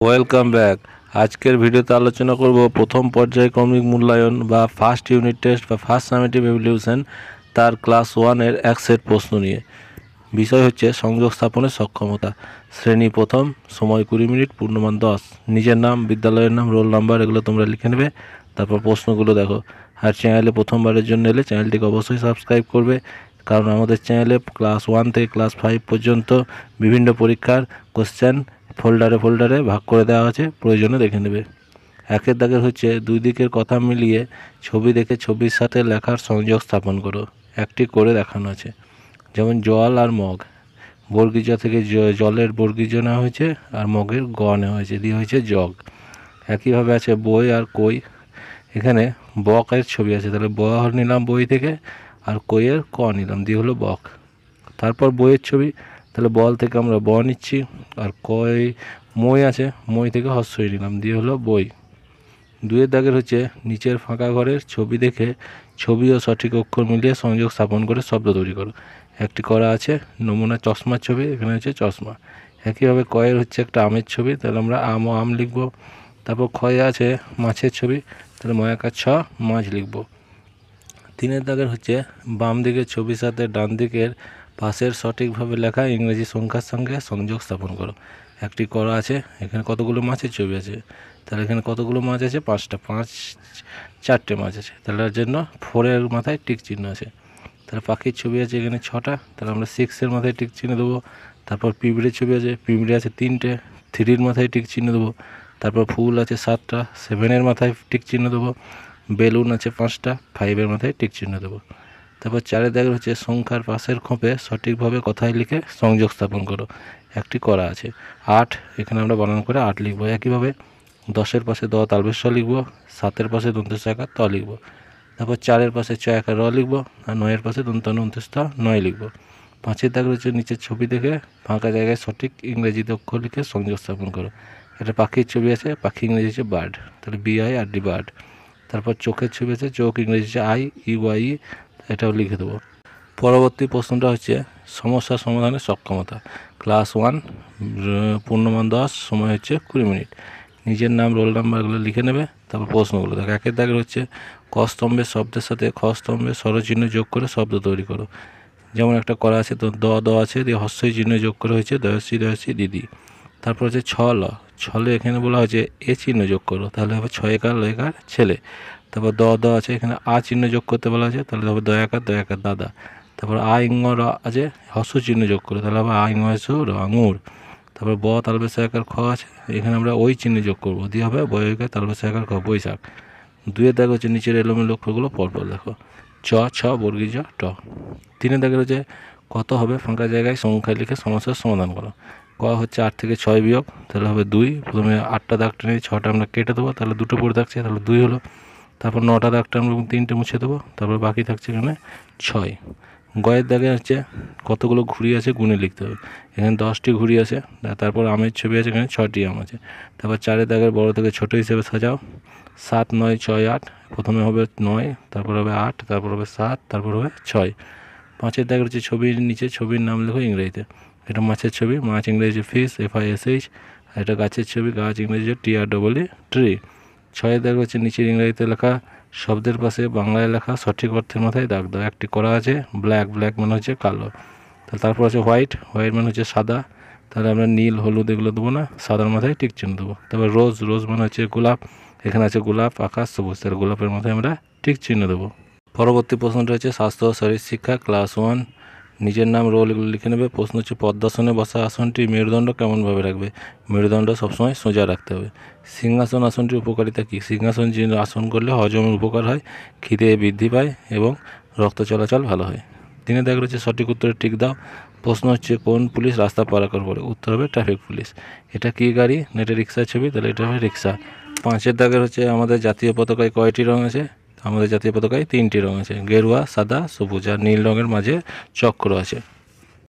Welcome back. আজকের ভিডিওতে আলোচনা করব প্রথম পর্যায়ক্রমিক মূল্যায়ন বা ফার্স্ট ইউনিট টেস্ট বা ফার্স্ট সামেটিভ এভ্যালুয়েশন তার ক্লাস 1-এর এক সেট প্রশ্ন নিয়ে। বিষয় হচ্ছে সংযোগ স্থাপনের সক্ষমতা। শ্রেণী প্রথম, সময় 20 মিনিট, পূর্ণমান 10। নিজের নাম, বিদ্যালয়ের নাম, রোল নাম্বার এগুলো তোমরা লিখে নেবে। তারপর প্রশ্নগুলো দেখো। আর চ্যানেলে প্রথমবারের জন্য এলে চ্যানেলটিকে অবশ্যই সাবস্ক্রাইব করবে, কারণ আমাদের চ্যানেলে ক্লাস 1 থেকে ক্লাস 5 পর্যন্ত বিভিন্ন পরীক্ষার কোশ্চেন ফোল্ডারে ভাগ করে দেওয়া আছে, প্রয়োজনে দেখে নেবে। একের দাগের হচ্ছে দুই দিকের কথা মিলিয়ে ছবি দেখে ছবির সাথে লেখার সংযোগ স্থাপন করো। একটি করে দেখানো আছে, যেমন জল আর মগ। বর্গীজ থেকে জলের বর্গীজ নেওয়া হয়েছে আর মগের গ নেওয়া হয়েছে, দিয়ে হয়েছে জগ। একইভাবে আছে বই আর কই। এখানে বকের ছবি আছে, তাহলে ব নিলাম বই থেকে, আর কইয়ের ক নিলাম, দিয়ে হলো বক। তারপর বইয়ের ছবি, তাহলে বল থেকে আমরা ব নিচ্ছি, আর কই মই আছে, মই থেকে হস্যই নিলাম, দিয়ে হলো বই। দুয়ের দাগের হচ্ছে নিচের ফাঁকা ঘরের ছবি দেখে ছবি ও সঠিক অক্ষর মিলিয়ে সংযোগ স্থাপন করে শব্দ তৈরি করো। একটি করা আছে নমুনা চশমার ছবি, এখানে হচ্ছে চশমা। একইভাবে কয়ের হচ্ছে একটা আমের ছবি, তাহলে আমরা আম ও আম লিখব। তারপর ক্ষয়ে আছে মাছের ছবি, তাহলে ময়াকার ছ মাছ লিখব। তিনের দাগের হচ্ছে বাম দিকের ছবির সাথে ডান দিকের পাশের সঠিকভাবে লেখা ইংরেজি সংখ্যার সঙ্গে সংযোগ স্থাপন করো। একটি করা আছে, এখানে কতগুলো মাছের ছবি আছে, তাহলে এখানে কতগুলো মাছ আছে, চারটে মাছ আছে, তাহলে তার জন্য 4-এর মাথায় টিক চিহ্ন আছে। তাহলে পাখির ছবি আছে এখানে 6টা, তাহলে আমরা 6-এর মাথায় টিক চিহ্ন দেবো। তারপর পিঁপড়ের ছবি আছে, পিঁপড়ে আছে 3টে, 3-র মাথায় টিক চিহ্ন দেবো। তারপর ফুল আছে 7টা, 7-এর মাথায় টিক চিহ্ন দেবো। বেলুন আছে 5টা, 5-এর মাথায় টিক চিহ্ন দেবো। তারপর 4-এর দাগের হচ্ছে সংখ্যার পাশের খোপে সঠিকভাবে কথায় লিখে সংযোগ স্থাপন করো। একটি করা আছে 8, এখানে আমরা বানান করে 8 লিখবো। একইভাবে 10-এর পাশে দ তালবেশ লিখবো, 7-এর পাশে দন্তেশ আকার ত লিখবো। তারপর 4-এর পাশে চ আকার র লিখবো, আর 9-এর পাশে দন্তান্ন অন্তেশ ত 9 লিখবো। 5-এর দাগের হচ্ছে নিচের ছবি দেখে ফাঁকা জায়গায় সঠিক ইংরেজিতে অক্ষর লিখে সংযোগ স্থাপন করো। একটা পাখির ছবি আছে, পাখি ইংরেজি হচ্ছে বার্ড, তাহলে BIRD বার্ড। তারপর চোখের ছবি আছে, চোখ ইংরেজি হচ্ছে IEYE, এটাও লিখে দেবো। পরবর্তী প্রশ্নটা হচ্ছে সমস্যা সমাধানের সক্ষমতা। ক্লাস 1, পূর্ণমান 10, সময় হচ্ছে 20 মিনিট। নিজের নাম, রোল নাম্বারগুলো লিখে নেবে। তারপর প্রশ্নগুলো দেখো। একের দাগের হচ্ছে ক স্তম্ভের শব্দের সাথে খ স্তম্ভের স্বরচিহ্ন যোগ করে শব্দ তৈরি করো। যেমন একটা করা আছে, তো দ আছে, দিয়ে হস্যই চিহ্ন যোগ করে হয়েছে দয়সী দিদি। তারপর হচ্ছে ছলে এখানে বলা হয়েছে এ চিহ্ন যোগ করো, তাহলে হবে 6 লয়কার ছেলে। তারপর দ আছে, এখানে আ চিহ্ন যোগ করতে বলা হয়েছে, তাহলে হবে দয়াকার দাদা। তারপর আ ইঙ্গ র আছে, হস্য চিহ্ন যোগ করো, তাহলে হবে আ ইঙ্গ র আঙুর। তারপর ব তালবেশ আকার খ আছে, এখানে আমরা ওই চিহ্ন যোগ করবো, দিয়ে হবে বয়কার তালবেশ আকার খ, বৈশাখ। 2-এর দাগ হচ্ছে নিচের এলোমেলো অক্ষরগুলো পরপর দেখো, ছ বর্গীজ ট। 3-এর দাগের হচ্ছে কত হবে ফাঁকা জায়গায় সংখ্যা লিখে সমস্যার সমাধান করো। ক হচ্ছে 8 থেকে 6 বিয়োগ, তাহলে হবে 2। প্রথমে 8টা দাগটা নিয়ে 6টা আমরা কেটে দেবো, তাহলে 2টো পড়ে থাকছে, তাহলে 2 হলো। তারপর 9টা দাগটা আমরা 3টে মুছে দেবো, তারপর বাকি থাকছে এখানে 6। গয়ের দাগে হচ্ছে কতগুলো ঘুড়ি আছে গুণে লিখতে হবে। এখানে 10টি ঘুড়ি আছে, তারপর আমের ছবি আছে, এখানে 6টি আম আছে। তারপর 4-এর দাগের বড় থেকে ছোট হিসেবে সাজাও। 7, 9, 6, 8, প্রথমে হবে 9, তারপর হবে 8, তারপর হবে 7, তারপর হবে 6। 5-এর দাগের হচ্ছে ছবির নিচে ছবির নাম লেখো ইংরেজিতে। এটা মাছের ছবি, মাছ ইংরেজি ফিশ, FISH। আর এটা গাছের ছবি, গাছ ইংরেজি TREE ট্রি। 6-এর দাগ হচ্ছে নিচের ইংরেজিতে লেখা শব্দের পাশে বাংলায় লেখা সঠিক অর্থের মাথায় দাগ দাও। একটি করা আছে ব্ল্যাক মানে হচ্ছে কালো। তারপর আছে হোয়াইট মানে হচ্ছে সাদা, তাহলে আমরা নীল হলুদ এগুলো দেবো না, সাদার মাথায় টিক চিহ্ন দেবো। তারপর রোজ মানে হচ্ছে গোলাপ, এখানে আছে গোলাপ আকাশ সবুজ, তাহলে গোলাপের মাথায় আমরা টিক চিহ্ন দেবো। পরবর্তী প্রশ্নটা হচ্ছে স্বাস্থ্য ও শরীর শিক্ষা, ক্লাস 1। নিজের নাম, রোল এগুলো লিখে নেবে। প্রশ্ন হচ্ছে পদ্মাসনে বসা আসনটি মেরুদণ্ড কেমনভাবে রাখবে। মেরুদণ্ড সবসময় সোজা রাখতে হবে। সিংহাসন আসনটির উপকারিতা কী? সিংহাসন যে আসন করলে হজমের উপকার হয়, খিদে বৃদ্ধি পায় এবং রক্ত চলাচল ভালো হয়। 3-এর দাগ হচ্ছে সঠিক উত্তরে টিক দাও। প্রশ্ন হচ্ছে কোন পুলিশ রাস্তা পারাপার করে? উত্তর হবে ট্রাফিক পুলিশ। এটা কী গাড়ি? এটা রিক্সার ছবি, তাহলে এটা হবে রিক্সা। 5-এর দাগের হচ্ছে আমাদের জাতীয় পতাকায় কয়টি রঙ আছে? আমাদের জাতীয় পতাকায় 3টি রঙ আছে, গেরুয়া, সাদা, সবুজ, আর নীল রঙের মাঝে চক্র আছে।